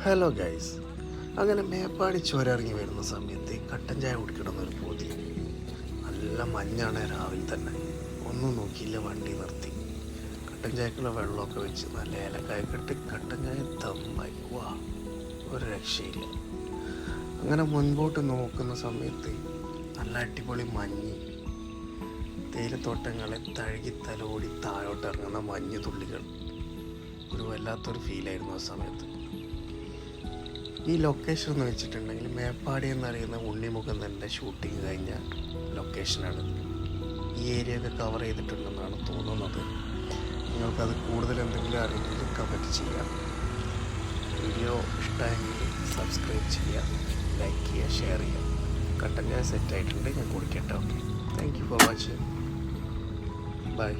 Hello guys, അങ്ങനെ മേപ്പാടി ചുരം ഇറങ്ങി വരുന്ന സമയത്ത് കട്ടൻ ചായ കുടിക്കണമെന്നൊരു പൂതി. നല്ല മഞ്ഞാണ് രാവിലെ തന്നെ. ഒന്നും നോക്കിയില്ല, വണ്ടി നിർത്തി കട്ടൻ ചായക്കുള്ള വെള്ളമൊക്കെ വെച്ച് നല്ല ഏലക്കായൊക്കെ ഇട്ട് കട്ടൻ ചായ ദമ്മായി. വാ, ഒരു രക്ഷയില്ല. അങ്ങനെ മുൻപോട്ട് നോക്കുന്ന സമയത്ത് നല്ല അടിപൊളി മഞ്ഞ്, തേയിലത്തോട്ടങ്ങളെ തഴുകി തലോടി താഴോട്ട് ഇറങ്ങുന്ന മഞ്ഞ് തുള്ളികൾ. ഒരു വല്ലാത്തൊരു ഫീലായിരുന്നു ആ സമയത്ത്. ഈ ലൊക്കേഷൻ എന്ന് വെച്ചിട്ടുണ്ടെങ്കിൽ മേപ്പാടി എന്നറിയുന്ന ഉണ്ണിമുകുന്ദൻ്റെ ഷൂട്ടിങ് കഴിഞ്ഞ ലൊക്കേഷനാണ്. ഈ ഏരിയ ഒക്കെ കവർ ചെയ്തിട്ടുണ്ടെന്നാണ് തോന്നുന്നത്. നിങ്ങൾക്കത് കൂടുതൽ എന്തെങ്കിലും അറിയെങ്കിൽ കമൻറ്റ് ചെയ്യാം. വീഡിയോ ഇഷ്ടമെങ്കിൽ സബ്സ്ക്രൈബ് ചെയ്യുക, ലൈക്ക് ചെയ്യുക, ഷെയർ ചെയ്യുക. കട്ടൻ ചായ സെറ്റായിട്ടുണ്ട്, ഞാൻ കുടിക്കട്ടെ. Okay, thank you for watching. By.